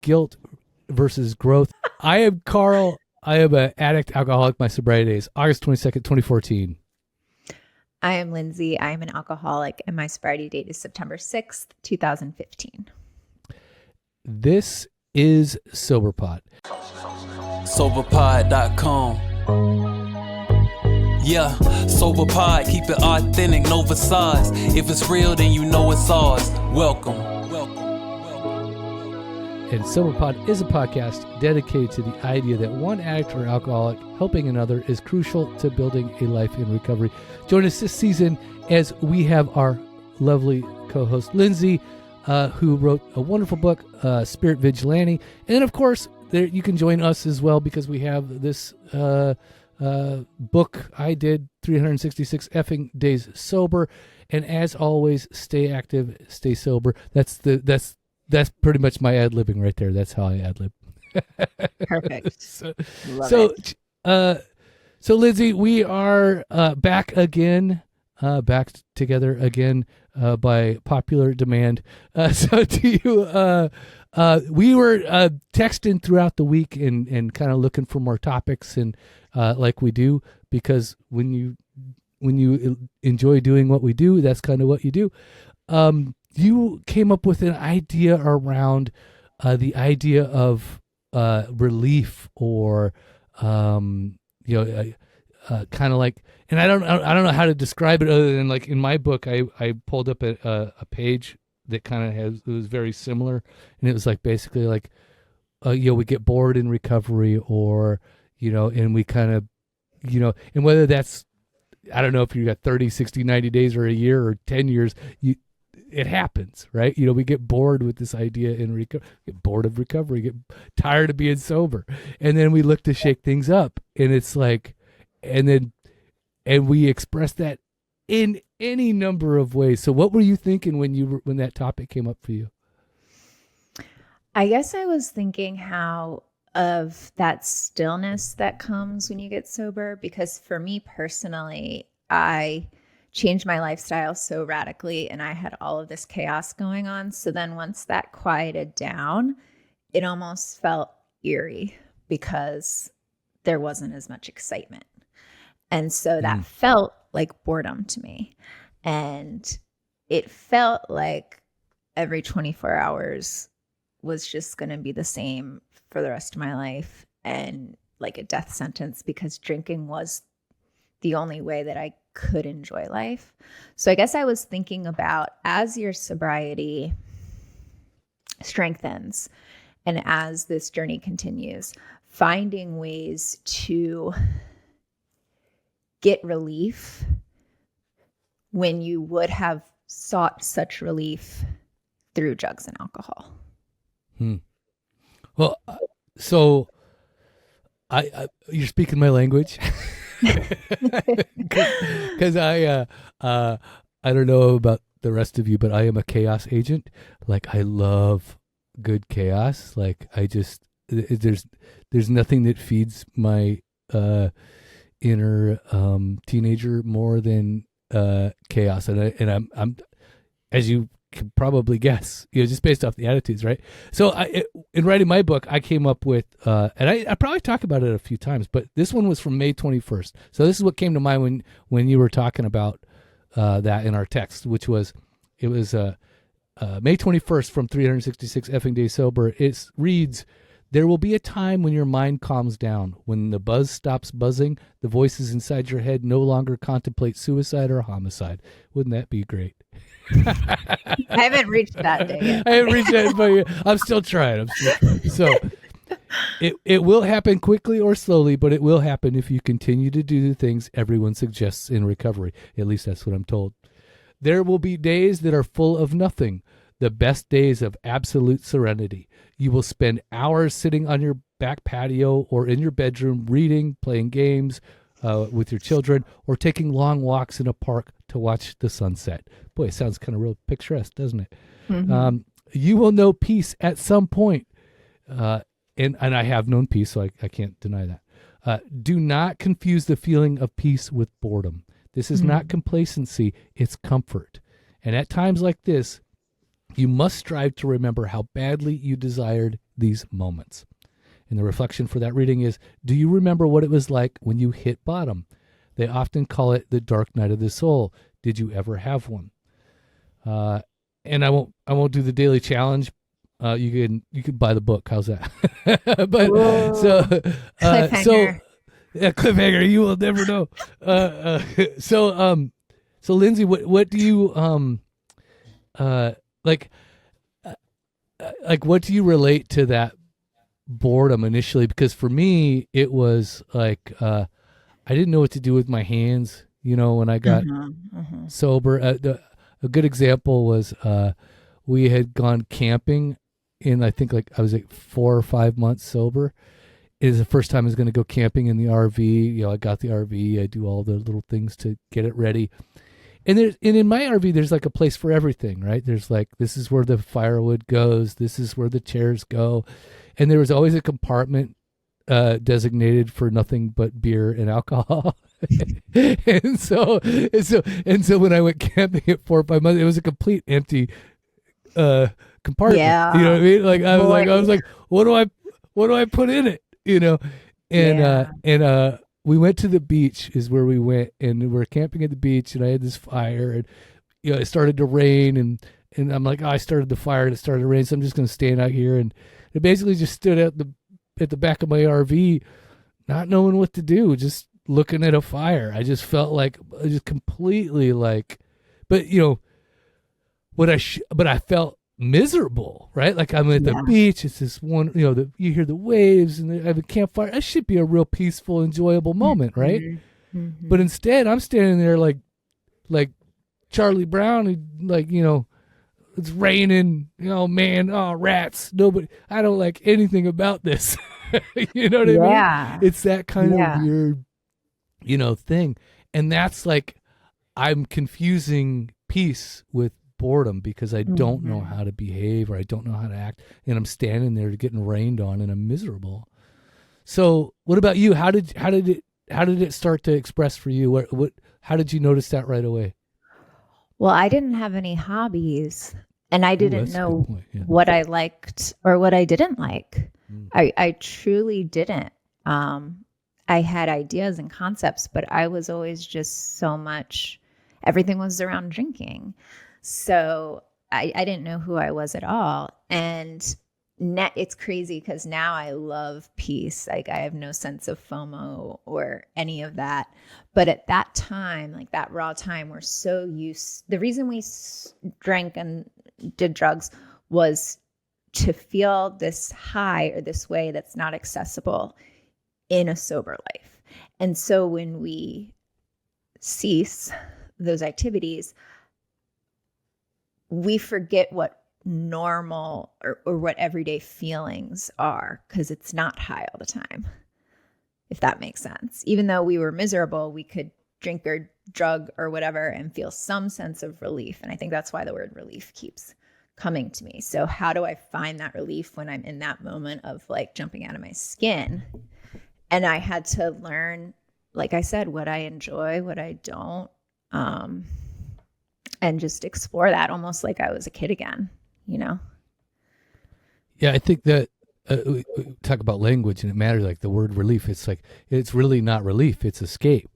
guilt versus growth. I am Carl. I am an addict, alcoholic. My sobriety is August 22nd, 2014. I am Lindsey. I am an alcoholic, and my sobriety date is September 6th, 2015. This is Soberpod. Soberpod.com. Yeah, Soberpod, keep it authentic, no facades. If it's real, then you know it's ours. Welcome. And Soberpod is a podcast dedicated to the idea that one addict or alcoholic helping another is crucial to building a life in recovery. Join us this season as we have our lovely co-host Lindsey, who wrote a wonderful book, Spirit Vigilante. And then, of course, there you can join us as well because we have this book I did, 366 effing days sober. And as always, stay active, stay sober. That's pretty much my ad-libbing right there. That's how I ad-lib. Perfect. So Lindsey, we are back again, back together again by popular demand. So do you, we were texting throughout the week and kind of looking for more topics and like we do, because when you enjoy doing what we do, that's kind of what you do. You came up with an idea around the idea of relief, or kind of like, and I don't know how to describe it other than like in my book, I pulled up a page that kind of it was very similar, and it was like basically like we get bored in recovery, or and we kind of and whether that's, I don't know if you got 30, 60, 90 days or a year or 10 years, it happens, right? We get bored with this idea in recovery, get bored of recovery, get tired of being sober. And then we look to shake things up, and it's like, and we express that in any number of ways. So what were you thinking when that topic came up for you? I guess I was thinking how of that stillness that comes when you get sober, because for me personally, I changed my lifestyle so radically and I had all of this chaos going on. So then once that quieted down, it almost felt eerie because there wasn't as much excitement. And so that felt like boredom to me. And it felt like every 24 hours was just going to be the same for the rest of my life, and like a death sentence, because drinking was the only way that I could enjoy life. So I guess I was thinking about, as your sobriety strengthens and as this journey continues, finding ways to get relief when you would have sought such relief through drugs and alcohol. Well, so you're speaking my language. Because I don't know about the rest of you, but I am a chaos agent. Like, I love good chaos. Like, there's nothing that feeds my inner teenager more than chaos, and I'm as you can probably guess, just based off the attitudes, right? So in writing my book, I came up with, and I probably talked about it a few times, but this one was from May 21st. So this is what came to mind when you were talking about that in our text, which was, it was May 21st from 366 effing days sober. It reads, "There will be a time when your mind calms down, when the buzz stops buzzing, the voices inside your head no longer contemplate suicide or homicide." Wouldn't that be great? I haven't reached that day yet. I haven't reached that, but I'm still trying. So it will happen quickly or slowly, but it will happen if you continue to do the things everyone suggests in recovery. At least that's what I'm told. There will be days that are full of nothing, the best days of absolute serenity. You will spend hours sitting on your back patio or in your bedroom reading, playing games with your children, or taking long walks in a park to watch the sunset. Boy, it sounds kind of real picturesque, doesn't it? Mm-hmm. You will know peace at some point. And I have known peace, so I can't deny that. Do not confuse the feeling of peace with boredom. This is not complacency, it's comfort. And at times like this, You must strive to remember how badly you desired these moments. And the reflection for that reading is, do you remember what it was like when you hit bottom? They often call it the dark night of the soul. Did you ever have one? And I won't do the daily challenge. You can buy the book. How's that? But Whoa. Cliffhanger. Yeah, cliffhanger. You will never know. So Lindsey, what do you like what do you relate to that boredom initially? Because for me, it was like I didn't know what to do with my hands. When I got sober, a good example was we had gone camping, and I think I was 4 or 5 months sober. It is the first time I was going to go camping in the RV. I got the RV. I do all the little things to get it ready. And in my RV, there's a place for everything, right? There's this is where the firewood goes. This is where the chairs go. And there was always a compartment designated for nothing but beer and alcohol. and so when I went camping at 4 or 5 months, it was a complete empty compartment. Yeah. You know what I mean? I was like, what do I put in it? And we went to the beach is where we went, and we were camping at the beach, and I had this fire, and it started to rain, and I'm like, I started the fire and it started to rain, so I'm just going to stand out here. And it basically just stood at the back of my RV, not knowing what to do, just looking at a fire. I just felt just completely but I felt miserable, right? I'm at the beach. It's this one, you hear the waves and I have a campfire. That should be a real peaceful, enjoyable moment, right? Mm-hmm. But instead, I'm standing there like Charlie Brown, and it's raining. Man, rats. Nobody. I don't like anything about this. You know what I mean? Yeah. It's that kind of weird, thing, and that's I'm confusing peace with boredom because I don't know how to behave, or I don't know how to act, and I'm standing there getting rained on and I'm miserable. So what about you? How did it start to express for you? How did you notice that right away? Well, I didn't have any hobbies, and I didn't know what I liked or what I didn't like. I truly didn't. I had ideas and concepts, but I was always just everything was around drinking. So I didn't know who I was at all. And it's crazy because now I love peace. I have no sense of FOMO or any of that. But at that time, that raw time, we're so used. The reason we drank and did drugs was to feel this high or this way that's not accessible in a sober life. And so when we cease those activities, we forget what normal or what everyday feelings are, because it's not high all the time, if that makes sense. Even though we were miserable, we could drink or drug or whatever and feel some sense of relief. And I think that's why the word relief keeps coming to me. So how do I find that relief when I'm in that moment of jumping out of my skin? And I had to learn, like I said, what I enjoy, what I don't, and just explore that almost like I was a kid again, Yeah, I think that we talk about language and it matters, the word relief. It's really not relief, it's escape,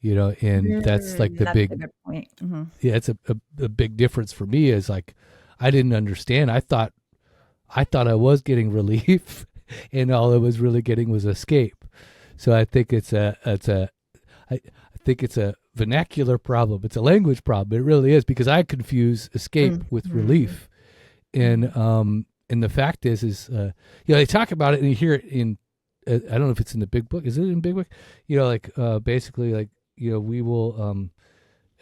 and that's the big, a good point. Mm-hmm. Yeah, it's a big difference for me is I didn't understand. I thought I was getting relief and all I was really getting was escape. So I think it's a vernacular problem. It's a language problem. It really is, because I confuse escape with relief. And the fact is they talk about it and you hear it in, I don't know if it's in the big book. Is it in big book? Basically we will,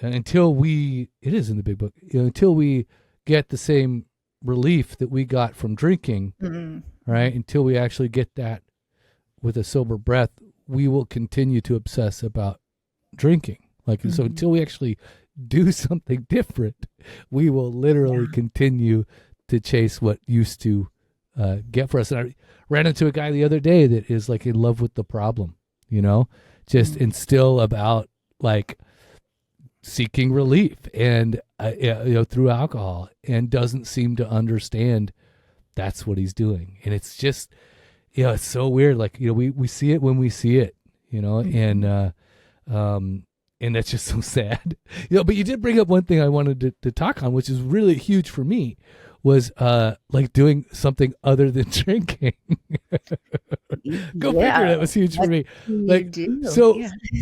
it is in the big book, until we get the same relief that we got from drinking, right? Until we actually get that with a sober breath, we will continue to obsess about drinking. So until we actually do something different, we will literally continue to chase what used to get for us. And I ran into a guy the other day that is in love with the problem, and still about seeking relief and through alcohol, and doesn't seem to understand that's what he's doing. And it's just, it's so weird. Like, we see it when we see it, and that's just so sad. But you did bring up one thing I wanted to talk on, which is really huge for me, was like doing something other than drinking. Go figure, that was huge for me. Like, so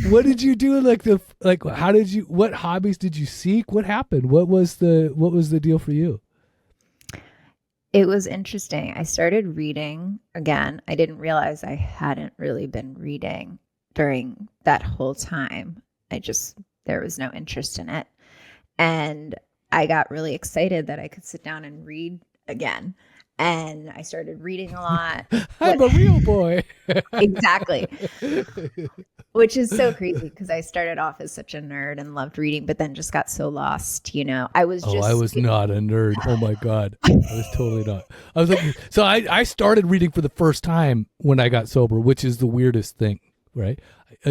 what did you do? What hobbies did you seek? What happened? What was the deal for you? It was interesting. I started reading again. I didn't realize I hadn't really been reading during that whole time. There was no interest in it. And I got really excited that I could sit down and read again. And I started reading a lot. I'm a real boy. Exactly. Which is so crazy because I started off as such a nerd and loved reading, but then just got so lost, I was not a nerd. Oh my God. I was totally not. I was like, so I started reading for the first time when I got sober, which is the weirdest thing, right?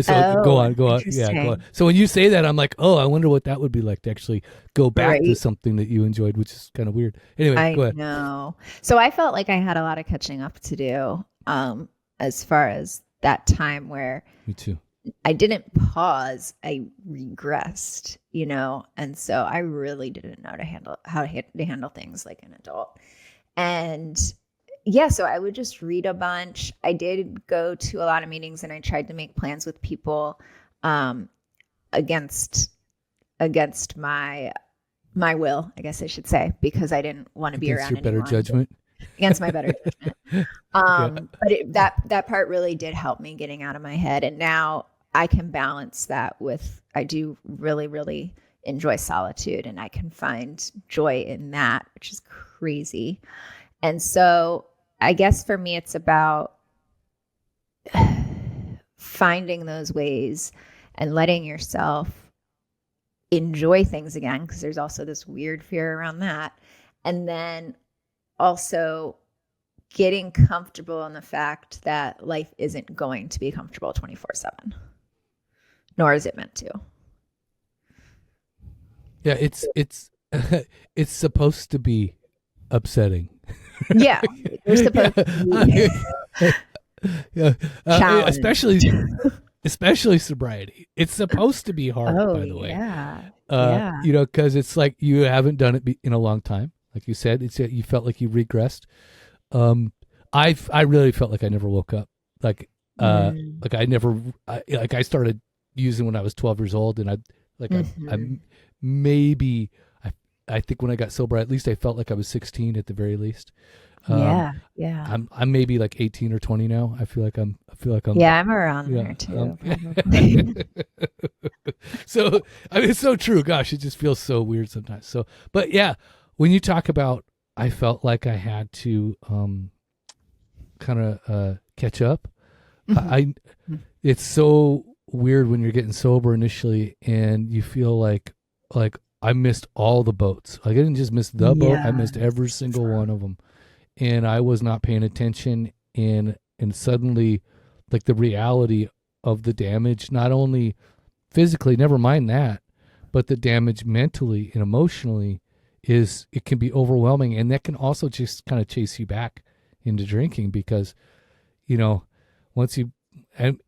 So go on. Yeah, go on. So when you say that, I'm like, oh, I wonder what that would be like to actually go back to something that you enjoyed, which is kind of weird. Anyway, go ahead. I know. So I felt like I had a lot of catching up to do as far as that time where me too. I didn't pause. I regressed, and so I really didn't know how to handle things like an adult. And yeah, so I would just read a bunch. I did go to a lot of meetings, and I tried to make plans with people against my will, I guess I should say, because I didn't want to be around your better judgment. Against my better judgment. But that part really did help me getting out of my head, and now I can balance that with, I do really, really enjoy solitude, and I can find joy in that, which is crazy. And so I guess for me, it's about finding those ways and letting yourself enjoy things again, because there's also this weird fear around that. And then also getting comfortable in the fact that life isn't going to be comfortable 24/7, nor is it meant to. Yeah, it's it's supposed to be upsetting. Yeah, you're supposed to be especially sobriety. It's supposed to be hard, by the way. Yeah. Because it's like you haven't done it in a long time. Like you said, you felt like you regressed. I really felt like I never woke up. Like I started using when I was 12 years old, and I think when I got sober, at least I felt like I was 16 at the very least. Yeah. I'm maybe like 18 or 20 now. I feel like I'm. Yeah, I'm around there too. So it's so true. Gosh, it just feels so weird sometimes. So, but yeah, when you talk about, I felt like I had to kind of catch up. Mm-hmm. It's so weird when you're getting sober initially, and you feel like I missed all the boats. Like I didn't just miss the boat; I missed every single one of them, and I was not paying attention. And suddenly, like the reality of the damage, not only physically, never mind that, but the damage mentally and emotionally it can be overwhelming, and that can also just kind of chase you back into drinking because, once you and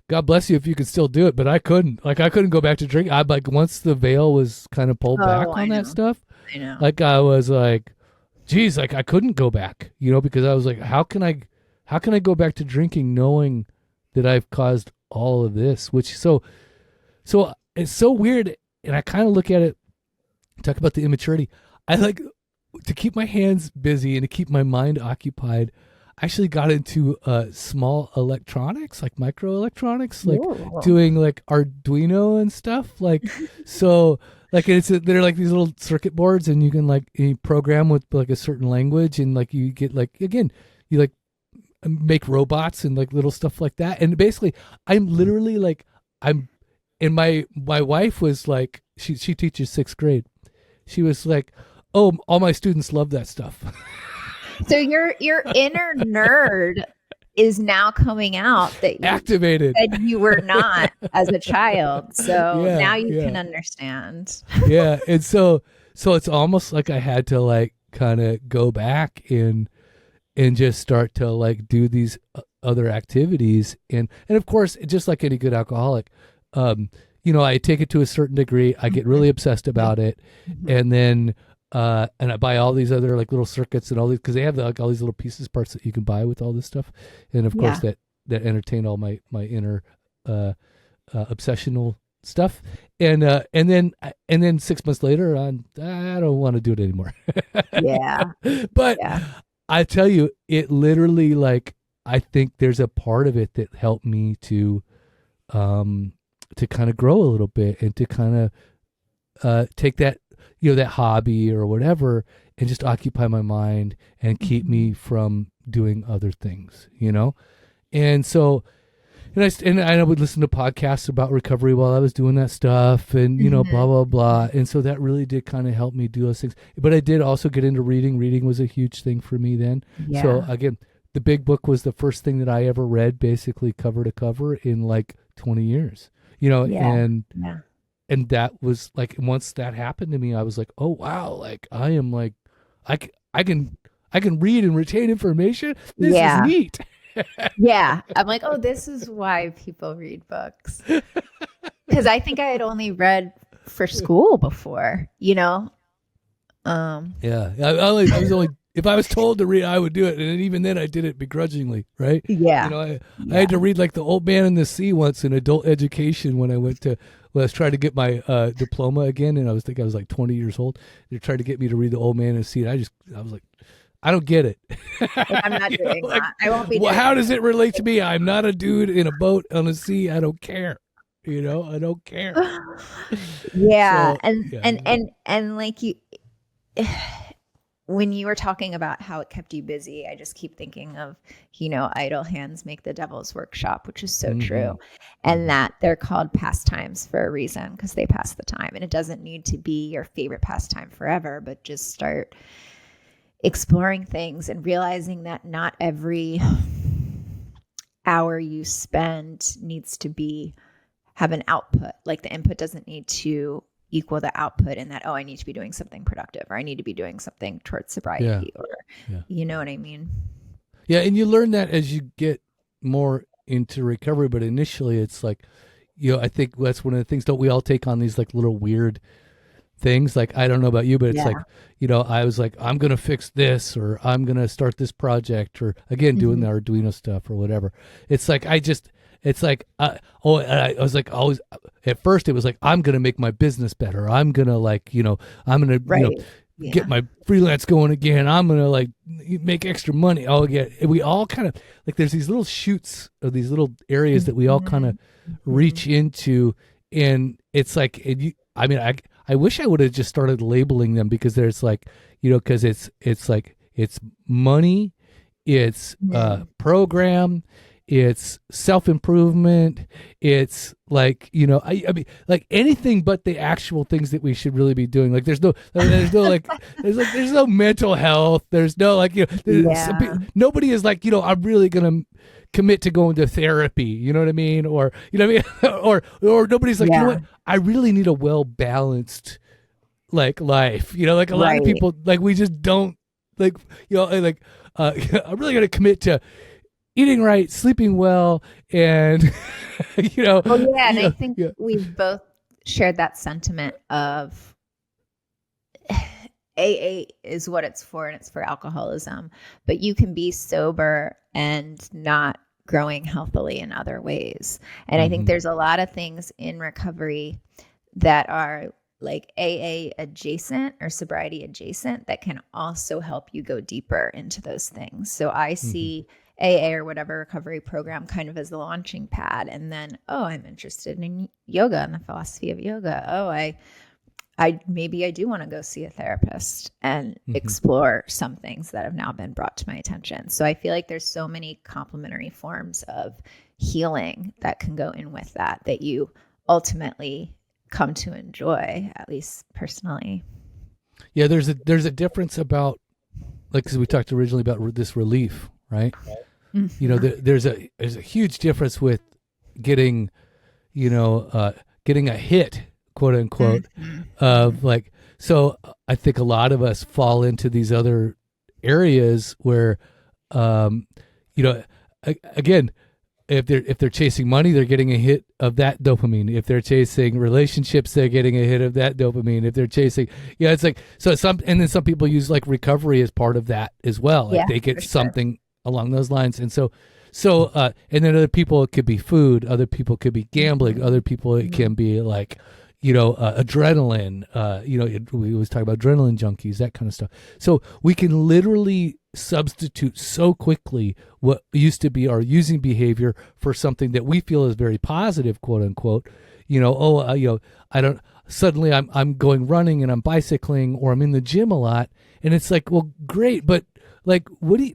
God bless you if you could still do it, but I couldn't. Like I couldn't go back to drinking. I like once the veil was kind of pulled back on that stuff. I know. Like I was like, geez, like I couldn't go back, because I was like, how can I go back to drinking knowing that I've caused all of this? Which so it's so weird, and I kind of look at it. Talk about the immaturity. I like to keep my hands busy and to keep my mind occupied. I actually got into small electronics, like microelectronics, like doing like Arduino and stuff. Like, so like they're like these little circuit boards, and you can you program with like a certain language, and like you get like, again, you like make robots and like little stuff like that. And basically I'm literally like, and my wife was like, she teaches 6th grade. She was like, oh, all my students love that stuff. So your inner nerd is now coming out that activated. said you were not as a child. So Yeah, now you yeah. can understand. Yeah. And so it's almost like I had to like kind of go back and just start to like do these other activities. And of course, just like any good alcoholic, I take it to a certain degree. I get really obsessed about it. And then, and I buy all these other like little circuits and all these, cause they have like all these little parts that you can buy with all this stuff. And of course that entertain all my inner, obsessional stuff. And then 6 months later I don't want to do it anymore. Yeah. But I tell you, it literally like, I think there's a part of it that helped me to kind of grow a little bit and to kind of take that, that hobby or whatever and just occupy my mind and keep me from doing other things, And so, and I would listen to podcasts about recovery while I was doing that stuff and, blah, blah, blah. And so that really did kind of help me do those things. But I did also get into reading. Reading was a huge thing for me then. Yeah. So again, the big book was the first thing that I ever read, basically cover to cover in like 20 years, and that was like, once that happened to me, I was like, oh, wow. Like I am like, I can read and retain information. This is neat. Yeah. I'm like, oh, this is why people read books. Because I think I had only read for school before, Yeah. I was only, if I was told to read, I would do it. And even then I did it begrudgingly, right? Yeah. I had to read like The Old Man and the Sea once in adult education when I was trying to get my diploma again. And I was like 20 years old. They tried to get me to read The Old Man and the Sea. And I was like, I don't get it. I'm not doing that. I won't be. Well, how does it relate to me? I'm not a dude in a boat on the sea. I don't care. I don't care. Yeah. And like you, when you were talking about how it kept you busy, I just keep thinking of, idle hands make the devil's workshop, which is so true. And that they're called pastimes for a reason, because they pass the time. And it doesn't need to be your favorite pastime forever, but just start exploring things and realizing that not every hour you spend needs to have an output. Like the input doesn't need to equal the output, in that, I need to be doing something productive, or I need to be doing something towards sobriety, you know what I mean? Yeah. And you learn that as you get more into recovery, but initially it's like, I think that's one of the things. Don't we all take on these like little weird things? Like, I don't know about you, but it's like, I was like, I'm going to fix this, or I'm going to start this project, or again, doing the Arduino stuff or whatever. It's like, I was like, always at first it was like, I'm going to make my business better. I'm going to like, I'm going to, get my freelance going again. I'm going to like make extra money. We all kind of like, there's these little shoots or these little areas that we all kind of reach into. And it's like, I wish I would have just started labeling them, because there's like, because it's like, it's money, it's program, it's self-improvement, it's like, I mean, like anything but the actual things that we should really be doing. Like there's no mental health. There's no like, nobody is like, I'm really going to commit to going to therapy. You know what I mean? Or, you know what I mean? or nobody's like, you know what? I really need a well-balanced like life, like a lot of people, like we just don't like, I'm really going to commit to eating right, sleeping well, and I think we've both shared that sentiment of AA is what it's for, and it's for alcoholism, but you can be sober and not growing healthily in other ways. And I think there's a lot of things in recovery that are like AA adjacent or sobriety adjacent that can also help you go deeper into those things. So I see AA or whatever recovery program kind of as the launching pad. And then, I'm interested in yoga and the philosophy of yoga. Maybe I do want to go see a therapist and explore some things that have now been brought to my attention. So I feel like there's so many complementary forms of healing that can go in with that you ultimately come to enjoy, at least personally. Yeah, there's a difference about, like, because we talked originally about this relief, right? there's a huge difference with getting, getting a hit, quote unquote, of like. So I think a lot of us fall into these other areas where, again, if they're chasing money, they're getting a hit of that dopamine. If they're chasing relationships, they're getting a hit of that dopamine. If they're chasing, it's like, and then some people use like recovery as part of that as well. Like they get something along those lines. And so, and then other people, it could be food. Other people could be gambling. Other people, it can be like, adrenaline, we always talk about adrenaline junkies, that kind of stuff. So we can literally substitute so quickly what used to be our using behavior for something that we feel is very positive, quote unquote. I don't, suddenly I'm going running and I'm bicycling or I'm in the gym a lot. And it's like, well, great. But like, what do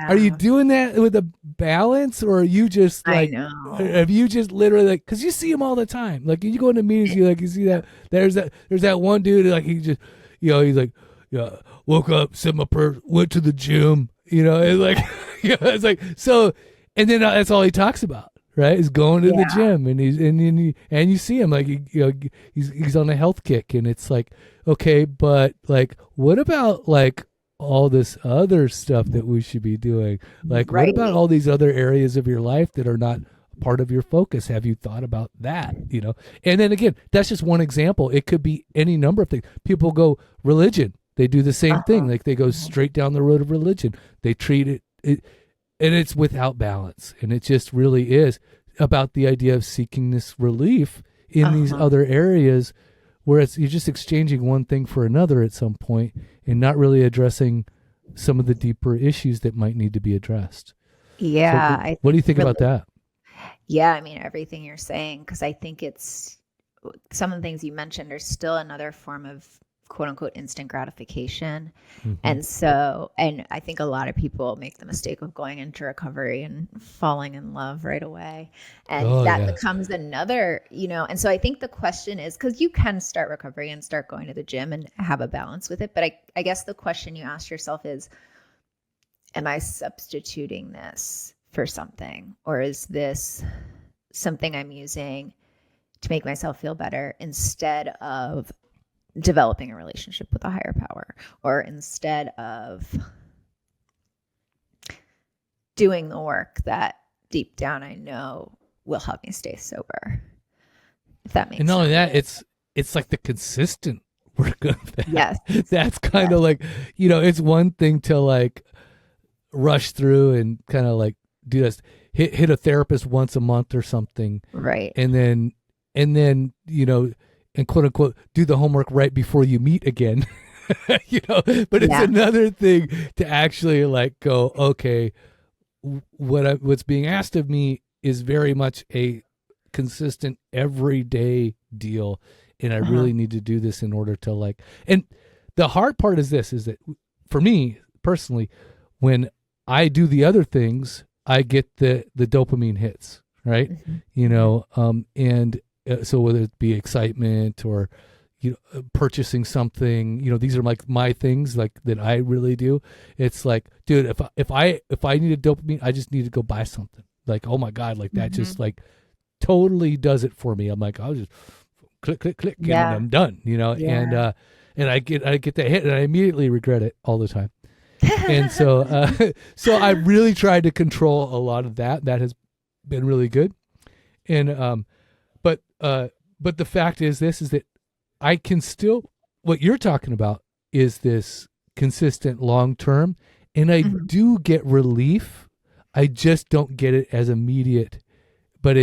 are you doing that with a balance, or are you just like, have you just literally like, cause you see them all the time. Like you go into meetings, you see that there's that one dude, like he just, he's like, woke up, said my prayer, went to the gym, it's like, it's like, so, and then that's all he talks about, right? Is going to the gym, and and you see him like, he's on a health kick, and it's like, okay, but like, what about like all this other stuff that we should be doing? Like, what about all these other areas of your life that are not part of your focus? Have you thought about that? And then again, that's just one example. It could be any number of things. People go religion. They do the same thing. Like they go straight down the road of religion. They treat it, and it's without balance. And it just really is about the idea of seeking this relief in these other areas, where you're just exchanging one thing for another at some point and not really addressing some of the deeper issues that might need to be addressed. Yeah. So what do you think about that? Yeah, I mean, everything you're saying, because I think it's some of the things you mentioned are still another form of quote unquote instant gratification. And I think a lot of people make the mistake of going into recovery and falling in love right away. And becomes another, and so I think the question is, because you can start recovery and start going to the gym and have a balance with it. But I guess the question you ask yourself is, am I substituting this for something? Or is this something I'm using to make myself feel better instead of developing a relationship with a higher power, or instead of doing the work that deep down I know will help me stay sober? If that makes sense. And not only that, it's like the consistent work of that. Yes. That's kind of like, it's one thing to like rush through and kind of like do this, hit a therapist once a month or something. Right. And then, and quote unquote, do the homework right before you meet again, but it's another thing to actually like go, okay, what's being asked of me is very much a consistent everyday deal. And I really need to do this in order to like, and the hard part is that for me personally, when I do the other things, I get the dopamine hits, right? So whether it be excitement or, purchasing something, these are like my things like that I really do. It's like, dude, if I need a dopamine, I just need to go buy something. Like, oh my God, like that just like totally does it for me. I'm like, I'll just click, and I'm done, and I get that hit and I immediately regret it all the time. And so I really tried to control a lot of that. That has been really good. And, but the fact is that I can still, what you're talking about is this consistent long term, and I do get relief. I just don't get it as immediate, but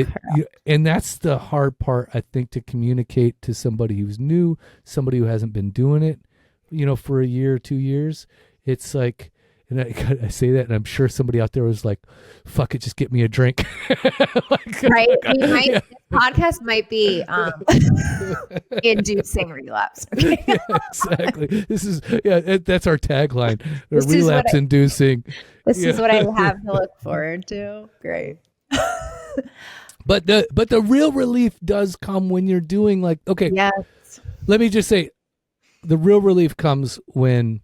and that's the hard part, I think, to communicate to somebody who's new, somebody who hasn't been doing it, for a year or 2 years. It's like, and I say that, and I'm sure somebody out there was like, fuck it, just get me a drink. Right? This podcast might be inducing relapse. Okay? Yeah, exactly. That's our tagline. Relapse inducing. This is what I have to look forward to. Great. But the real relief does come when you're doing like, okay, yes. Let me just say, the real relief comes when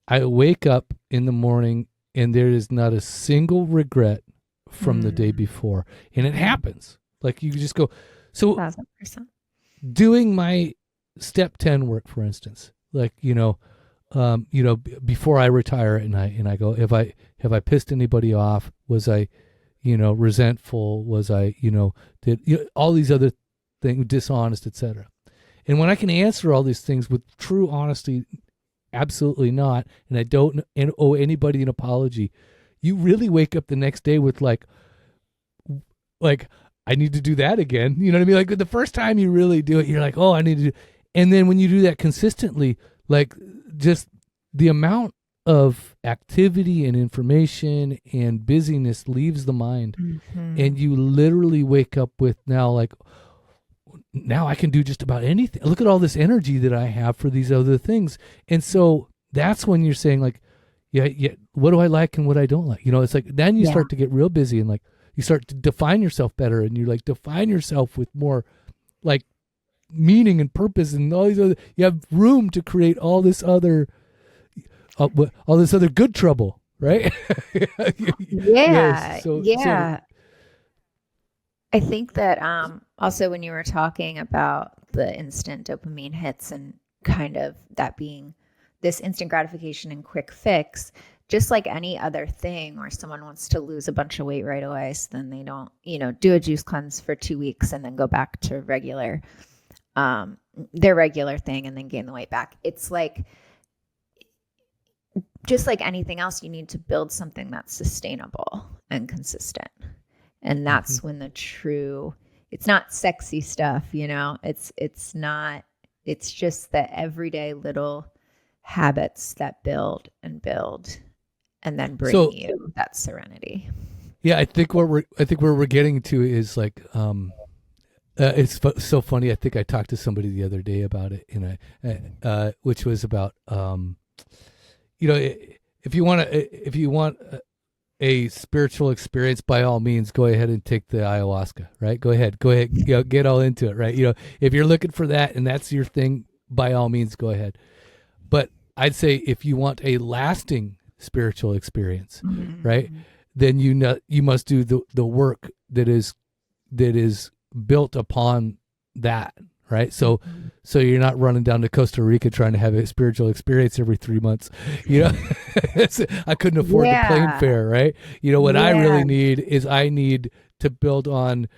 I wake up in the morning and there is not a single regret from the day before. And it happens. Like you just go, so 1,000%. doing my step 10 work, for instance, like, before I retire at night and I go, have I pissed anybody off? Was I, resentful? Was I, did all these other things, dishonest, etc. And when I can answer all these things with true honesty, absolutely not, and I don't owe anybody an apology, you really wake up the next day with like I need to do that again. You know what I mean? Like the first time you really do it, you're like, oh, I need to do. And then when you do that consistently, like just the amount of activity and information and busyness leaves the mind, and you literally wake up with now I can do just about anything. Look at all this energy that I have for these other things. And so that's when you're saying like, yeah, what do I like and what I don't like? It's like, then you start to get real busy and like, you start to define yourself better, and you like define yourself with more like meaning and purpose and all these other, you have room to create all this other good trouble, right? Yeah. So I think that also when you were talking about the instant dopamine hits and kind of that being this instant gratification and quick fix, just like any other thing where someone wants to lose a bunch of weight right away, so then they don't, do a juice cleanse for 2 weeks and then go back to their regular thing and then gain the weight back. It's like, just like anything else, you need to build something that's sustainable and consistent. And that's when it's not sexy stuff, it's not, it's just the everyday little habits that build and then bring you that serenity. Yeah. I think where we're getting to is like, it's so funny. I think I talked to somebody the other day about it, and which was about, if you want a spiritual experience, by all means, go ahead and take the ayahuasca, right? Go ahead, get all into it, right? If you're looking for that and that's your thing, by all means, go ahead. But I'd say if you want a lasting spiritual experience, right, then you must do the work that is built upon that, right? So you're not running down to Costa Rica trying to have a spiritual experience every 3 months. I couldn't afford the plane fare, right? What I really need is I need to build on,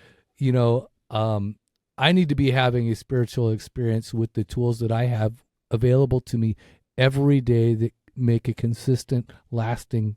I need to be having a spiritual experience with the tools that I have available to me every day that make a consistent, lasting,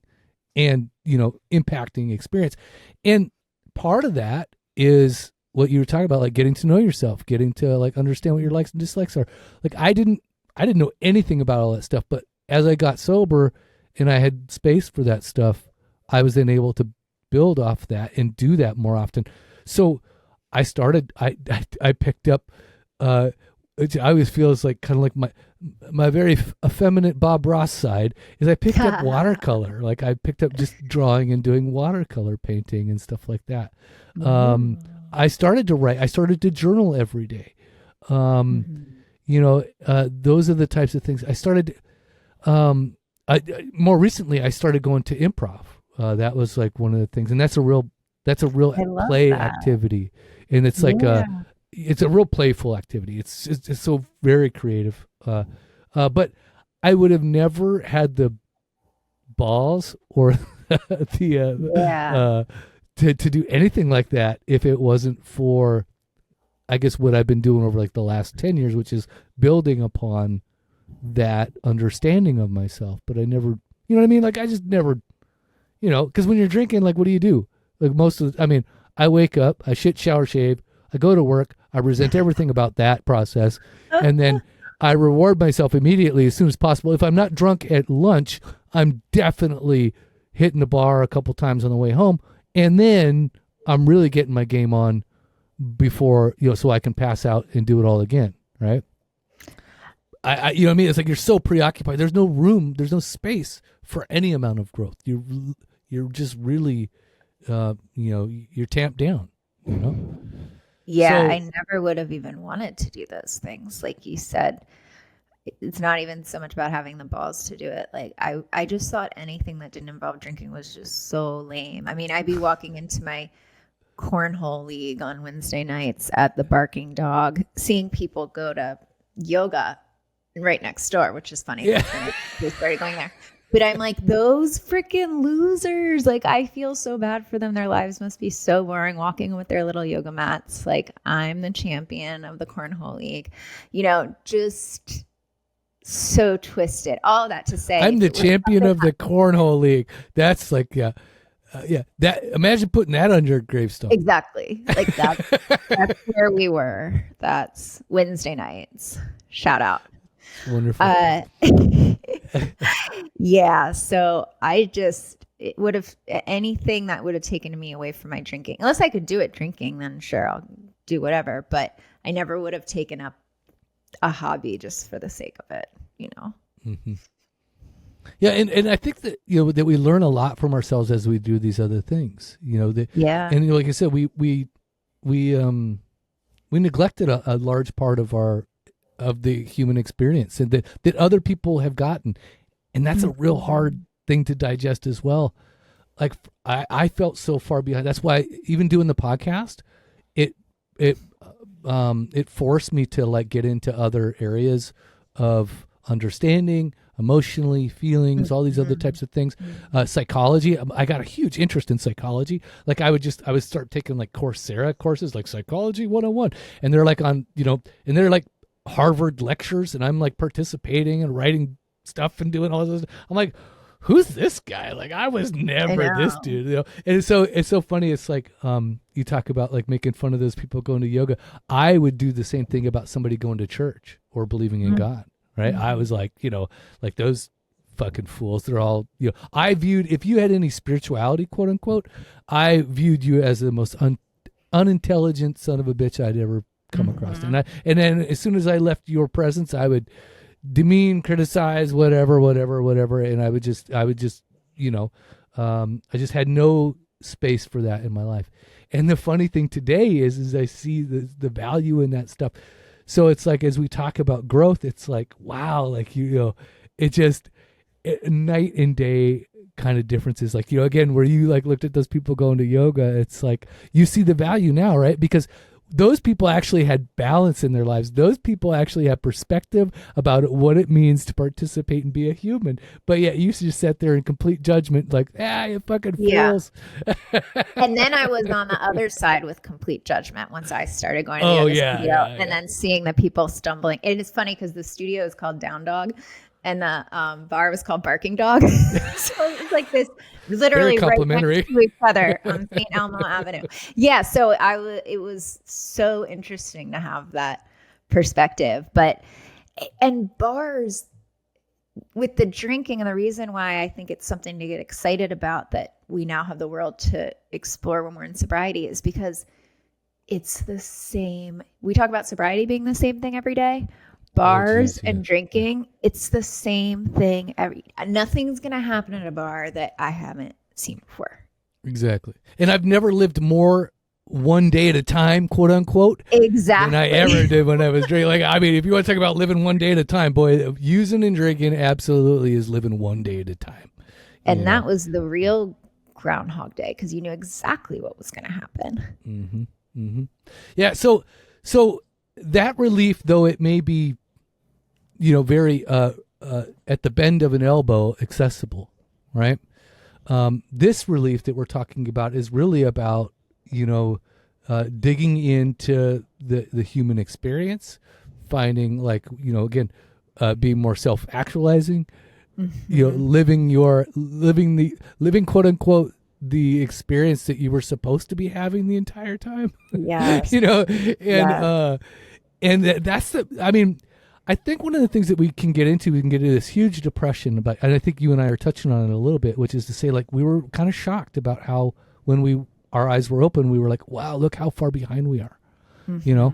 and, impacting experience. And part of that is what you were talking about, like getting to know yourself, getting to like understand what your likes and dislikes are. Like I didn't know anything about all that stuff, but as I got sober and I had space for that stuff, I was then able to build off that and do that more often. So I started, I picked up, which I always feel is like kind of like my very effeminate Bob Ross side is I picked up watercolor. Like I picked up just drawing and doing watercolor painting and stuff like that. I started to write. I started to journal every day. Those are the types of things I started. More recently, I started going to improv. That was like one of the things, and that's a real play activity, and it's like it's a real playful activity. It's so very creative. But I would have never had the balls or to do anything like that if it wasn't for, I guess, what I've been doing over like the last 10 years, which is building upon that understanding of myself. But I never, you know what I mean? Like I just never, because when you're drinking, like what do? Like I wake up, I shit, shower, shave, I go to work, I resent everything about that process, and then I reward myself immediately as soon as possible. If I'm not drunk at lunch, I'm definitely hitting the bar a couple times on the way home. And then I'm really getting my game on before, so I can pass out and do it all again, right? I you know what I mean? It's like you're so preoccupied. There's no room. There's no space for any amount of growth. You're just really, you're tamped down, Yeah, So, I never would have even wanted to do those things. Like you said, it's not even so much about having the balls to do it. Like I just thought anything that didn't involve drinking was just so lame. I mean, I'd be walking into my cornhole league on Wednesday nights at the Barking Dog, seeing people go to yoga right next door, which is funny. Yeah. They started going there. But I'm like, those freaking losers. Like, I feel so bad for them. Their lives must be so boring walking with their little yoga mats. Like, I'm the champion of the cornhole league. You know, just so twisted. All that to say, I'm the champion of the cornhole league. That's like, yeah. That, imagine putting that on your gravestone. Exactly. Like that's where we were. That's Wednesday nights. Shout out. Wonderful. Yeah. So it would have anything that would have taken me away from my drinking, unless I could do it drinking, then sure, I'll do whatever. But I never would have taken up a hobby just for the sake of it, you know? Mm-hmm. Yeah. And I think that, you know, that we learn a lot from ourselves as we do these other things, you know, yeah. And like I said, we neglected a large part of the human experience and that other people have gotten. And that's a real hard thing to digest as well. Like I felt so far behind. That's why even doing the podcast, it forced me to like get into other areas of understanding, emotionally, feelings, all these other types of things. Psychology. I got a huge interest in psychology. Like I would start taking like Coursera courses, like Psychology 101. And they're like on, you know, and they're like Harvard lectures, and I'm like participating and writing stuff and doing all this. I'm like, who's this guy? Like I was never this dude, you know? And it's so funny. It's like, you talk about like making fun of those people going to yoga. I would do the same thing about somebody going to church or believing in God. Right. I was like, you know, like those fucking fools. They're all, you know, I viewed, if you had any spirituality, quote unquote, I viewed you as the most unintelligent son of a bitch I'd ever come across. And then as soon as I left your presence, I would demean, criticize, whatever. And I would just, you know, I just had no space for that in my life. And the funny thing today is I see the value in that stuff. So it's like, as we talk about growth, it's like, wow, like, you know, it just night and day kind of differences. Like, you know, again, where you like looked at those people going to yoga, it's like, you see the value now, right? Because those people actually had balance in their lives. Those people actually have perspective about what it means to participate and be a human. But yet you just sat there in complete judgment, like, you fucking fools. And then I was on the other side with complete judgment once I started going to the studio and then seeing the people stumbling. It is funny because the studio is called Down Dog and the bar was called Barking Dog. So it's like this literally right next to each other on St. Elmo Avenue. Yeah. So it was so interesting to have that perspective. And bars with the drinking, and the reason why I think it's something to get excited about that we now have the world to explore when we're in sobriety is because it's the same. We talk about sobriety being the same thing every day. Bars and drinking, it's the same thing. Nothing's going to happen at a bar that I haven't seen before. Exactly. And I've never lived more one day at a time, quote unquote, exactly, than I ever did when I was drinking. Like, I mean, if you want to talk about living one day at a time, boy, using and drinking absolutely is living one day at a time. And that was the real Groundhog Day because you knew exactly what was going to happen. Mm-hmm. Mm-hmm. Yeah. So that relief, though it may be, you know, very at the bend of an elbow accessible, right? This relief that we're talking about is really about, you know, digging into the human experience, finding, like, you know, again, being more self-actualizing, you know, living quote unquote the experience that you were supposed to be having the entire time. Yes. You know, and that's I mean, I think one of the things that we can get into this huge depression about, and I think you and I are touching on it a little bit, which is to say, like, we were kind of shocked about how when our eyes were open, we were like, wow, look how far behind we are, you know?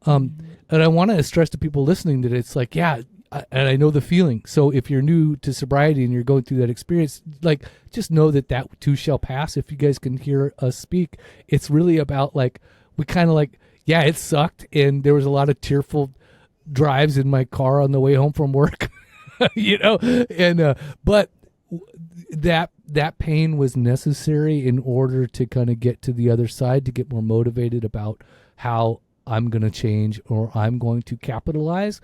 And I want to stress to people listening that it's like, and I know the feeling. So if you're new to sobriety and you're going through that experience, like, just know that too shall pass. If you guys can hear us speak, it's really about, like, we kind of like, it sucked. And there was a lot of tearful drives in my car on the way home from work, and but that pain was necessary in order to kind of get to the other side, to get more motivated about how I'm going to change, or I'm going to capitalize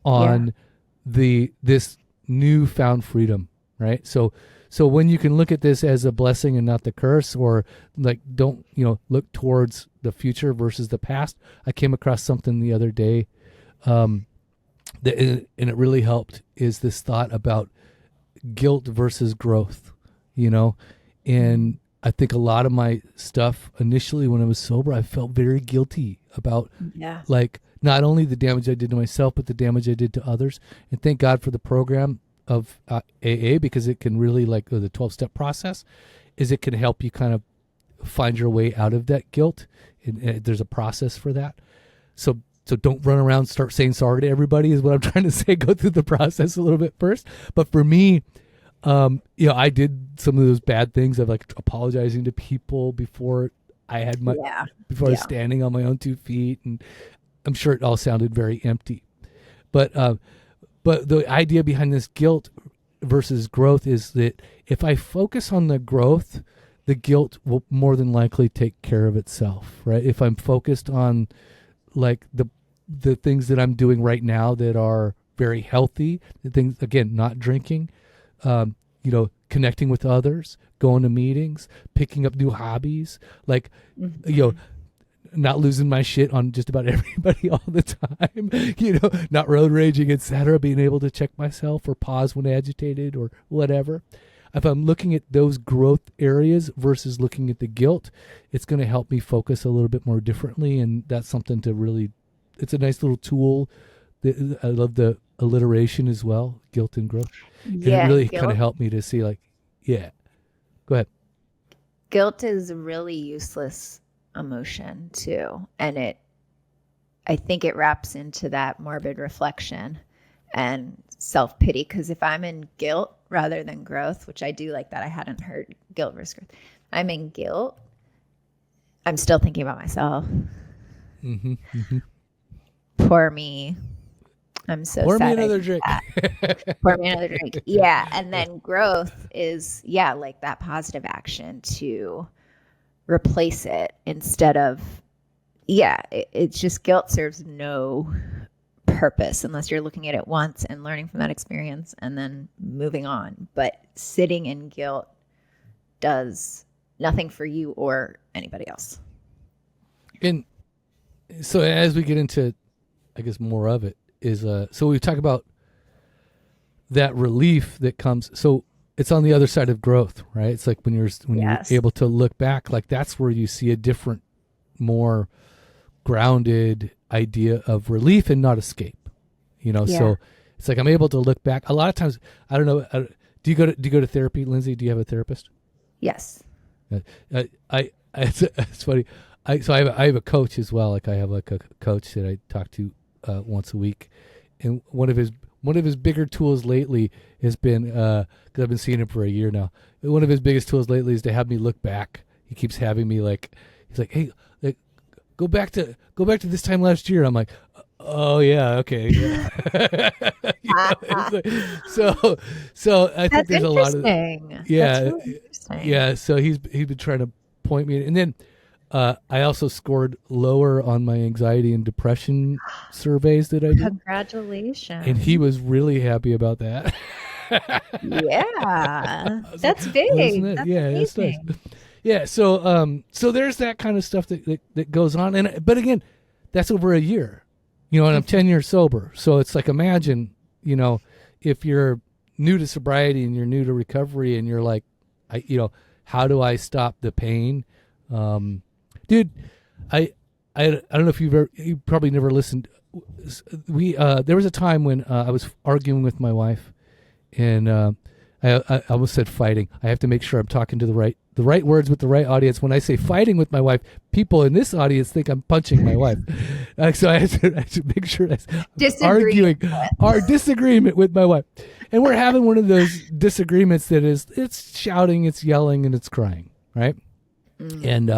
on this newfound freedom, right? So when you can look at this as a blessing and not the curse, or like don't look towards the future versus the past. I came across something the other day, and it really helped, is this thought about guilt versus growth, and I think a lot of my stuff initially when I was sober, I felt very guilty about like not only the damage I did to myself, but the damage I did to others. And thank God for the program of AA, because it can really, like the 12-step process, is it can help you kind of find your way out of that guilt. And there's a process for that. So don't run around, start saying sorry to everybody is what I'm trying to say. Go through the process a little bit first. But for me, I did some of those bad things of like apologizing to people before I had I was standing on my own 2 feet, and I'm sure it all sounded very empty. But the idea behind this guilt versus growth is that if I focus on the growth, the guilt will more than likely take care of itself, right? If I'm focused on like the things that I'm doing right now that are very healthy, the things, again, not drinking, connecting with others, going to meetings, picking up new hobbies, like, not losing my shit on just about everybody all the time, not road raging, etc., being able to check myself or pause when agitated or whatever. If I'm looking at those growth areas versus looking at the guilt, it's going to help me focus a little bit more differently. And that's something to really, it's a nice little tool. I love the alliteration as well, guilt and growth. Yeah, and it really kind of helped me to see go ahead. Guilt is a really useless emotion too. And I think it wraps into that morbid reflection and self-pity, because if I'm in guilt rather than growth, which I do like that, I hadn't heard guilt versus growth. I'm in guilt, I'm still thinking about myself. Mm-hmm, mm-hmm. Poor me. I'm so Pour sad. me another drink. Pour me another drink. Yeah. And then growth is, like that positive action to replace it instead of, it's just guilt serves no purpose unless you're looking at it once and learning from that experience and then moving on. But sitting in guilt does nothing for you or anybody else. And so as we get into, I guess, more of it is, so we talk about that relief that comes. So it's on the other side of growth, right? It's like when you're able to look back, like that's where you see a different, more grounded idea of relief and not escape, So it's like I'm able to look back. A lot of times, I don't know. Do you go to therapy, Lindsey? Do you have a therapist? Yes. It's funny. I have a coach as well. Like I have like a coach that I talk to once a week, and one of his bigger tools lately has been, because I've been seeing him for a year now. One of his biggest tools lately is to have me look back. He keeps having me he's like, hey, go back to this time last year. I'm like, oh yeah, okay. Yeah. So I think there's a lot of That's really interesting. Yeah. So he's been trying to point me, and then I also scored lower on my anxiety and depression surveys that I did. Congratulations! And he was really happy about that. Yeah, that's big. That's amazing. Nice. Yeah, so there's that kind of stuff that goes on, but again, that's over a year, and I'm 10 years sober. So it's like, imagine, if you're new to sobriety and you're new to recovery, and you're like, how do I stop the pain? Dude, I don't know if you probably never listened. There was a time when I was arguing with my wife, and I almost said fighting. I have to make sure I'm talking to the right words with the right audience. When I say fighting with my wife, people in this audience think I'm punching my wife. So I have to make sure I'm disagreement with my wife. And we're having one of those disagreements that it's shouting, it's yelling, and it's crying, right? And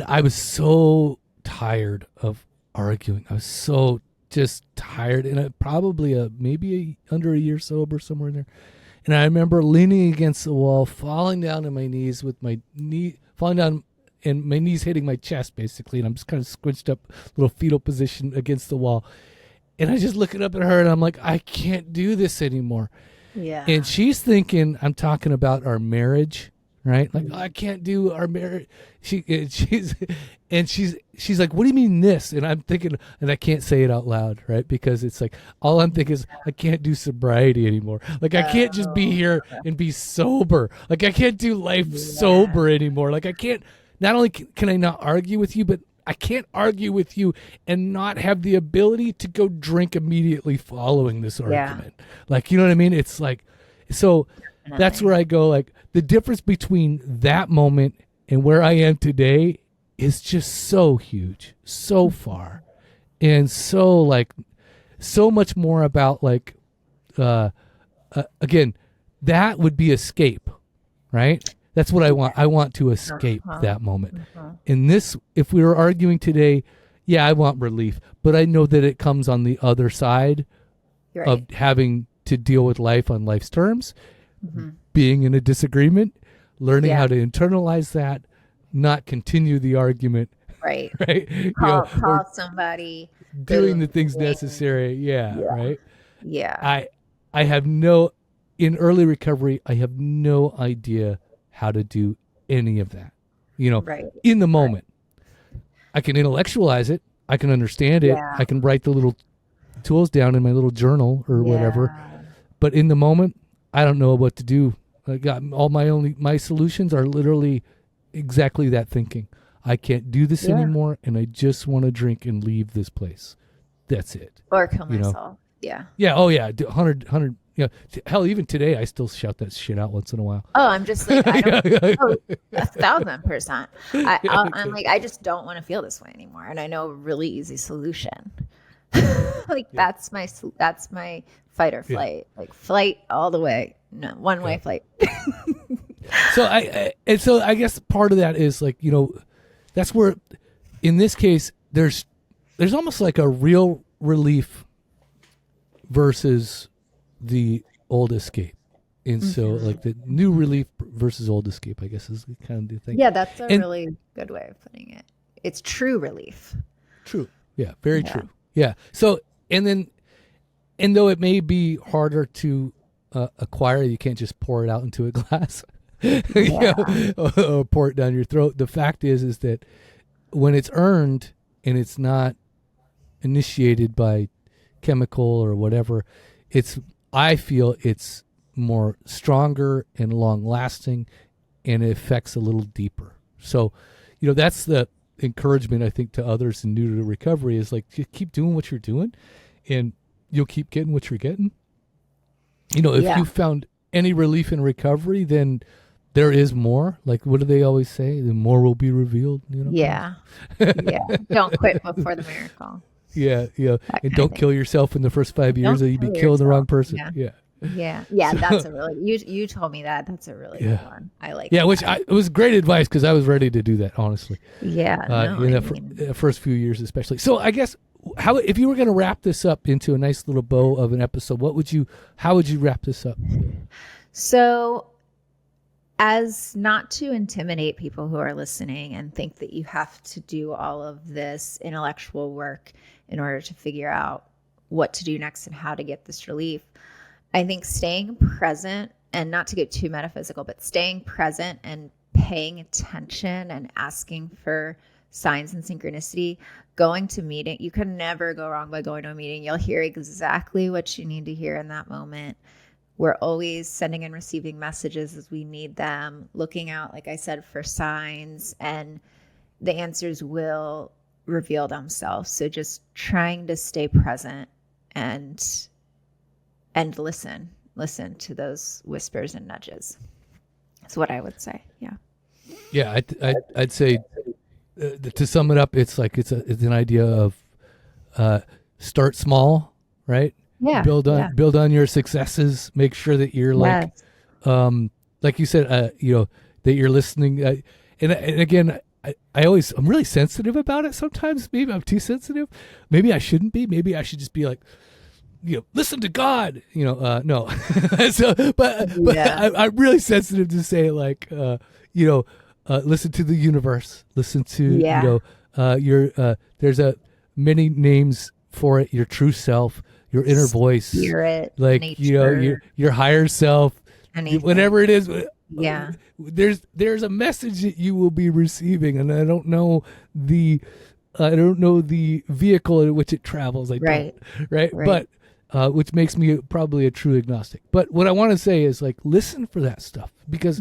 I was so tired of arguing. I was so just tired, and probably under a year sober, somewhere in there. And I remember leaning against the wall, falling down on my knees with my knee, falling down and my knees hitting my chest, basically. And I'm just kind of squinched up, little fetal position against the wall. And I just looking up at her, and I'm like, I can't do this anymore. Yeah. And she's thinking I'm talking about our marriage, right? Like, I can't do our marriage. She's like, what do you mean this? And I'm thinking, and I can't say it out loud, right? Because it's like, all I'm thinking is, I can't do sobriety anymore. Like, I can't just be here and be sober. Like, I can't do life sober anymore. Like, I can't, not only can I not argue with you, but I can't argue with you and not have the ability to go drink immediately following this argument. Like, you know what I mean? It's like, so that's where I go, like, the difference between that moment and where I am today is just so huge, so far, and so much more about, like, again, that would be escape, right? That's what I want. I want to escape that moment. In this, if we were arguing today, yeah, I want relief, but I know that it comes on the other side of having to deal with life on life's terms, being in a disagreement, learning how to internalize that, not continue the argument. Right. Right. Call somebody. Doing the things necessary. Yeah. Right. Yeah. I have in early recovery, I have no idea how to do any of that, in the moment. I can intellectualize it. I can understand it. I can write the little tools down in my little journal or whatever. But in the moment, I don't know what to do. I got all my solutions are literally exactly that thinking. I can't do this anymore, and I just want to drink and leave this place. That's it. Or kill myself. Yeah. Yeah. Oh yeah. 100. Hell, even today, I still shout that shit out once in a while. Oh, I'm just like, 1,000%. I'm like, I just don't want to feel this way anymore. And I know a really easy solution. That's my fight or flight. Like, flight all the way. No, one-way flight. So I guess part of that is, like, that's where, in this case, there's almost like a real relief versus the old escape. And so, like, the new relief versus old escape, I guess, is kind of the thing. Yeah, that's a really good way of putting it. It's true relief. True. Yeah, very true. Yeah. So, and though it may be harder to acquire, you can't just pour it out into a glass or pour it down your throat. The fact is that when it's earned and it's not initiated by chemical or whatever, I feel it's more stronger and long lasting, and it affects a little deeper. So, that's the encouragement, I think, to others and new to recovery is, like, you keep doing what you're doing and you'll keep getting what you're getting. If you found any relief in recovery, then there is more. Like, what do they always say? The more will be revealed. Yeah. Don't quit before the miracle. Yeah. And don't kill yourself in the first 5 years, or you'd be killing the wrong person. Yeah. That's a really, you told me that. That's a really good one. I like that. Which it was great advice, because I was ready to do that, honestly. Yeah. In the first few years, especially. So I guess, if you were going to wrap this up into a nice little bow of an episode, how would you wrap this up? So, as not to intimidate people who are listening and think that you have to do all of this intellectual work in order to figure out what to do next and how to get this relief, I think staying present, and not to get too metaphysical, but staying present and paying attention and asking for signs and synchronicity, going to meeting. You can never go wrong by going to a meeting. You'll hear exactly what you need to hear in that moment. We're always sending and receiving messages as we need them, looking out, like I said, for signs, and the answers will reveal themselves. So just trying to stay present and listen to those whispers and nudges. That's what I would say. Yeah, I'd say, to sum it up, it's like it's an idea of start small, right? Yeah. Build on your successes. Make sure that you're like you said, that you're listening. And again, I'm really sensitive about it sometimes. Maybe I'm too sensitive. Maybe I shouldn't be. Maybe I should just be like, listen to God, no. but I'm really sensitive to say like, listen to the universe, listen to, there's many names for it, your true self, your inner voice, spirit, like, nature, your higher self, whatever it is. Yeah. There's a message that you will be receiving, and I don't know the vehicle in which it travels. Right. But which makes me probably a true agnostic. But what I want to say is like, listen for that stuff, because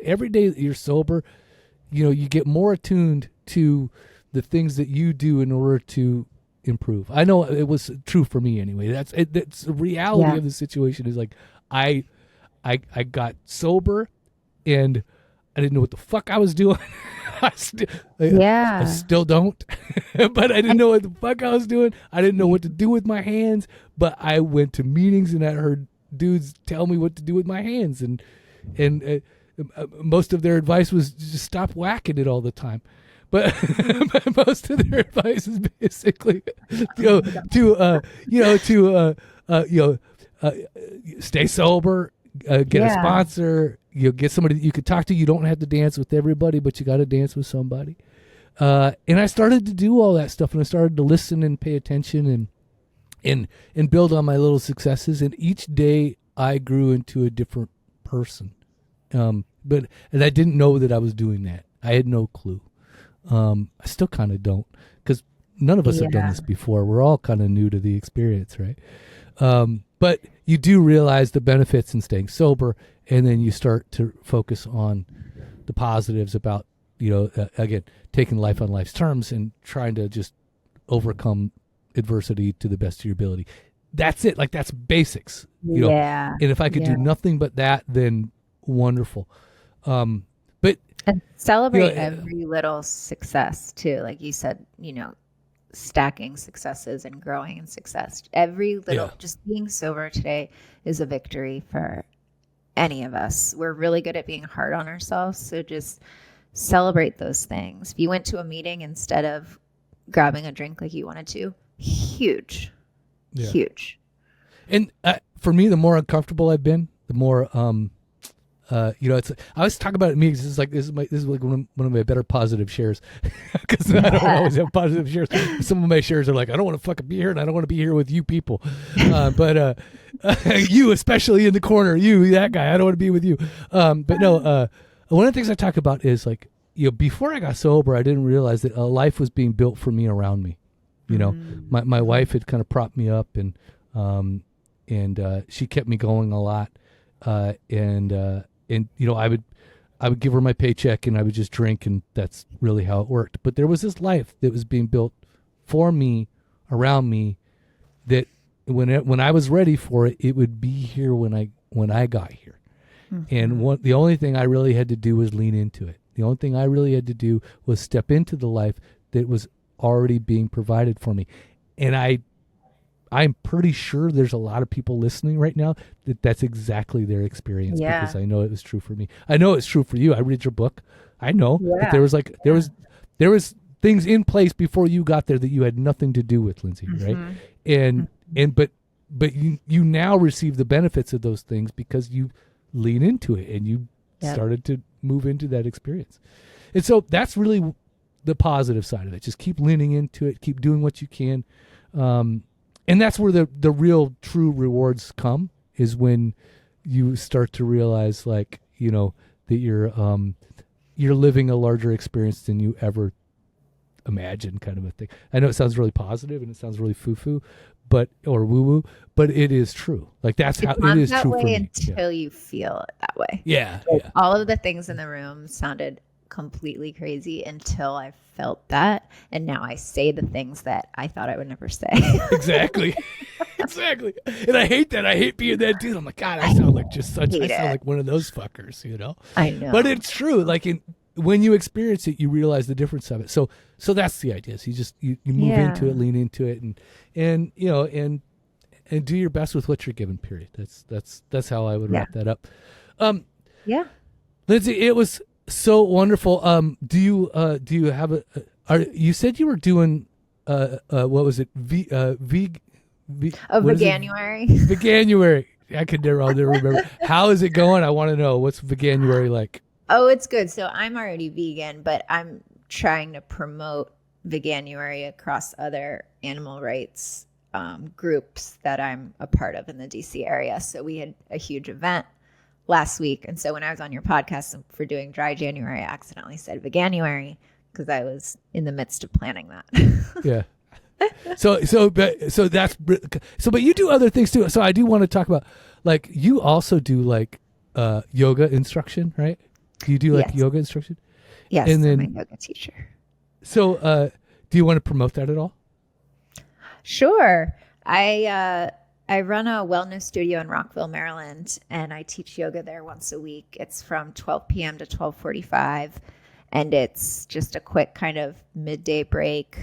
every day that you're sober, you get more attuned to the things that you do in order to improve. I know it was true for me anyway. That's the reality of the situation. Is like I got sober and I didn't know what the fuck I was doing. I still don't. But I didn't know what the fuck I was doing. I didn't know what to do with my hands. But I went to meetings and I heard dudes tell me what to do with my hands, and most of their advice was just stop whacking it all the time. But most of their advice is basically stay sober, get a sponsor, get somebody that you could talk to. You don't have to dance with everybody, but you got to dance with somebody. And I started to do all that stuff, and I started to listen and pay attention and build on my little successes. And each day I grew into a different person. And I didn't know that I was doing that. I had no clue. I still kind of don't, because none of us have done this before. We're all kind of new to the experience, right? But you do realize the benefits in staying sober, and then you start to focus on the positives about, again, taking life on life's terms and trying to just overcome adversity to the best of your ability. That's it. Like, that's basics, And if I could do nothing but that, then wonderful. But celebrate every little success too. Like you said, stacking successes and growing in success. Every little, just being sober today is a victory for any of us. We're really good at being hard on ourselves. So just celebrate those things. If you went to a meeting instead of grabbing a drink like you wanted to, huge. And for me, the more uncomfortable I've been, the more, it's. I always talk about it in meetings. This is like one of my better positive shares, because I don't always have positive shares. Some of my shares are like, I don't want to fucking be here, and I don't want to be here with you people. But you, especially in the corner, you, that guy, I don't want to be with you. But no, one of the things I talk about is like, before I got sober, I didn't realize that a life was being built for me around me. My wife had kind of propped me up, and she kept me going a lot, and I would give her my paycheck and I would just drink, and that's really how it worked. But there was this life that was being built for me, around me, that when I was ready for it, it would be here when I got here. And the only thing I really had to do was lean into it. The only thing I really had to do was step into the life that was already being provided for me. And I'm pretty sure there's a lot of people listening right now that's exactly their experience, because I know it was true for me. I know it's true for you. I read your book. I know that there was things in place before you got there that you had nothing to do with, Lindsey, right? But you now receive the benefits of those things because you lean into it and you started to move into that experience. And so that's really the positive side of it. Just keep leaning into it, keep doing what you can. And that's where the real true rewards come, is when you start to realize, like, that you're living a larger experience than you ever imagined, kind of a thing. I know it sounds really positive and it sounds really foo-foo, or woo-woo, but it is true. Like, that's how it is true for me. Until you feel it that way. Yeah. All of the things in the room sounded completely crazy until I felt that, and now I say the things that I thought I would never say. Exactly. And I hate that. I hate being that dude. I'm like, God, I sound like one of those fuckers, I know. But it's true. Like, when you experience it, you realize the difference of it. So that's the idea. So you move into it, lean into it, and do your best with what you're given, period. That's how I would wrap that up. Yeah. Lindsey, it was So wonderful. Do you have you said you were doing what was it? What is it? Veganuary. Veganuary. I'll never remember. How is it going? I want to know. What's Veganuary like? Oh, it's good. So I'm already vegan, but I'm trying to promote Veganuary across other animal rights groups that I'm a part of in the DC area. So we had a huge event last week. And so when I was on your podcast for doing Dry January, I accidentally said Veganuary because I was in the midst of planning that. Yeah. But you do other things too. So I do want to talk about, like, you also do like yoga instruction, right? You do like Yes. yoga instruction? Yes, And then, I'm a yoga teacher. So do you want to promote that at all? Sure. I run a wellness studio in Rockville, Maryland, and I teach yoga there once a week. It's from 12 p.m. to 12:45, and it's just a quick kind of midday break,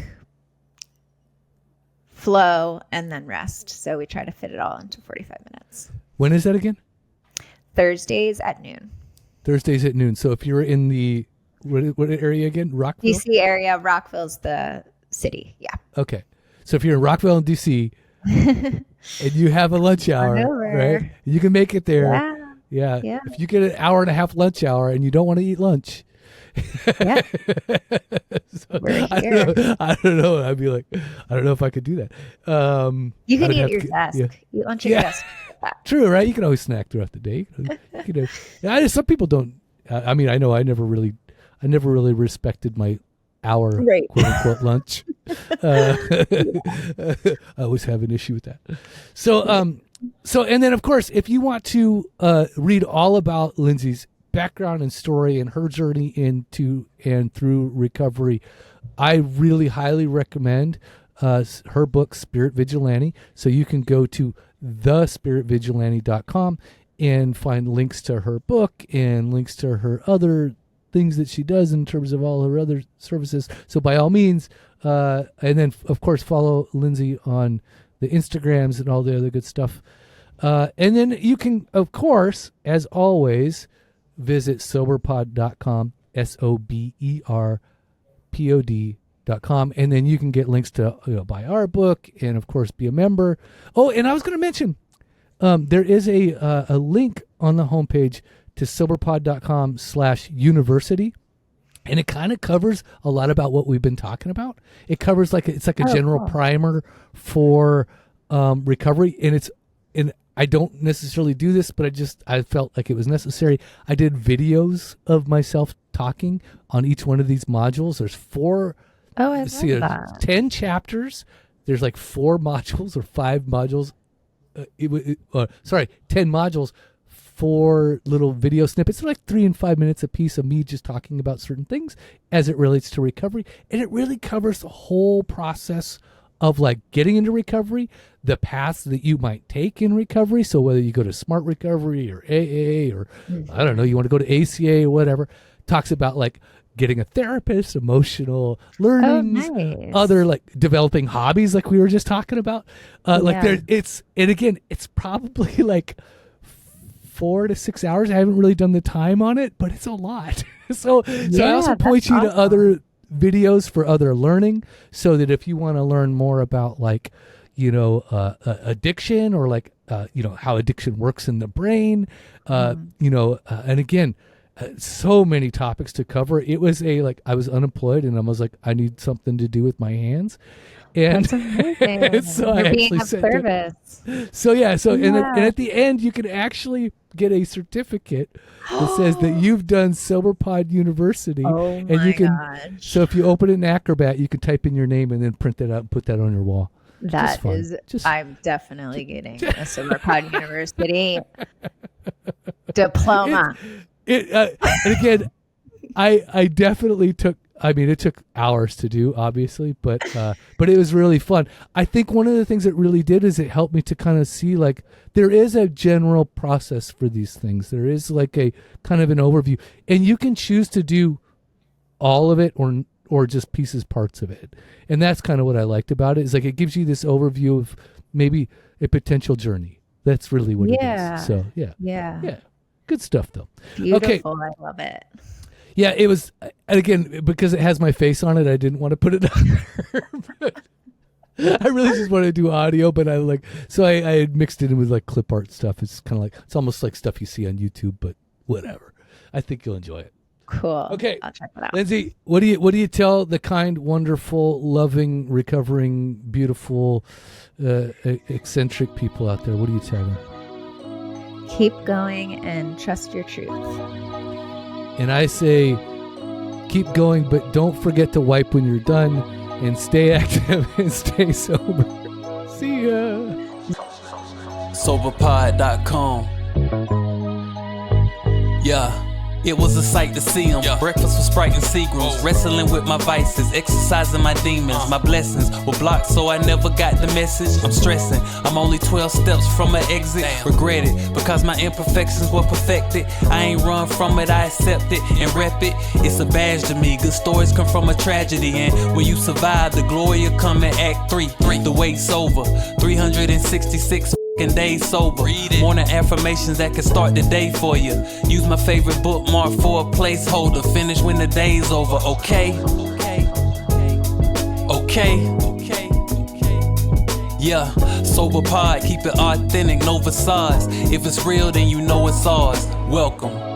flow, and then rest. So we try to fit it all into 45 minutes. When is that again? Thursdays at noon. Thursdays at noon. So if you're in the what area again? Rockville? DC area. Rockville's the city. Yeah. Okay. So if you're in Rockville and DC and you have a lunch hour, right? You can make it there. Yeah. Yeah. If you get an hour and a half lunch hour and you don't want to eat lunch. Yeah. So, We're I here. don't know. I'd be like, I don't know if I could do that. You can I'd eat have at your to- desk. yeah. Eat lunch at your Yeah. desk. True, right? You can always snack throughout the day. Some people don't. I mean, I know I never really respected my hour, Right. quote unquote, lunch. I always have an issue with that. So, and then of course, if you want to read all about Lindsey's background and story and her journey into and through recovery, I really highly recommend her book, Spirit Vigilante. So you can go to thespiritvigilante.com and find links to her book and links to her other things that she does in terms of all her other services. So by all means, and then of course follow Lindsey on the Instagrams and all the other good stuff. And then you can, of course, as always, visit soberpod.com, soberpod.com, and then you can get links to buy our book and of course be a member. Oh, and I was going to mention, there is a link on the homepage to soberpod.com/university. And it kind of covers a lot about what we've been talking about. It covers it's like a general primer for recovery. And I don't necessarily do this, but I felt like it was necessary. I did videos of myself talking on each one of these modules. There's 4. Oh, I love that. 10 chapters. There's like 4 modules or 5 modules. 10 modules, 4 little video snippets. They're like 3 and 5 minutes a piece of me just talking about certain things as it relates to recovery. And it really covers the whole process of like getting into recovery, the paths that you might take in recovery. So whether you go to Smart Recovery or AA or I don't know, you want to go to ACA or whatever, talks about like getting a therapist, emotional learnings, nice. other like developing hobbies like we were just talking about. It's probably like 4 to 6 hours. I haven't really done the time on it, but it's a lot. So I also point you to other videos for other learning, so that if you want to learn more about like, addiction or like, how addiction works in the brain, and again, so many topics to cover. It was I was unemployed and I was like, I need something to do with my hands. And That's amazing. so You're I being actually of service. And at the end you can actually get a certificate that says that you've done Soberpod University. Oh and my you can gosh. so if you open an Acrobat, you can type in your name and then print that out and put that on your wall. That is, I'm definitely getting a Soberpod University diploma. And again, I definitely took. I mean, it took hours to do, obviously, but it was really fun. I think one of the things it really did is it helped me to kind of see like there is a general process for these things. There is like a kind of an overview, and you can choose to do all of it or just parts of it. And that's kind of what I liked about it. Is like it gives you this overview of maybe a potential journey. That's really what it is. So yeah. Good stuff though. Beautiful. Okay. I love it. Yeah, it was, and again, because it has my face on it, I didn't want to put it on there. I really just wanted to do audio, but I had mixed it in with like clip art stuff. It's kind of like, it's almost like stuff you see on YouTube, but whatever. I think you'll enjoy it. Cool. Okay. I'll check that out. Lindsey, what do you tell the kind, wonderful, loving, recovering, beautiful, eccentric people out there? What do you tell them? Keep going and trust your truth. And I say, keep going, but don't forget to wipe when you're done, and stay active and stay sober. See ya. Soberpod.com. Yeah. It was a sight to see them. Breakfast with Sprite and Seagrams. Wrestling with my vices, exercising my demons. My blessings were blocked, so I never got the message. I'm stressing, I'm only 12 steps from an exit. Regret it, because my imperfections were perfected. I ain't run from it, I accept it and rep it. It's a badge to me, good stories come from a tragedy. And when you survive, the glory will come in Act 3. The wait's over, 366 days sober. Morning affirmations that can start the day for you. Use my favorite bookmark for a placeholder. Finish when the day's over. Okay. Yeah, Soberpod, keep it authentic, no facades. If it's real, then you know it's ours. Welcome.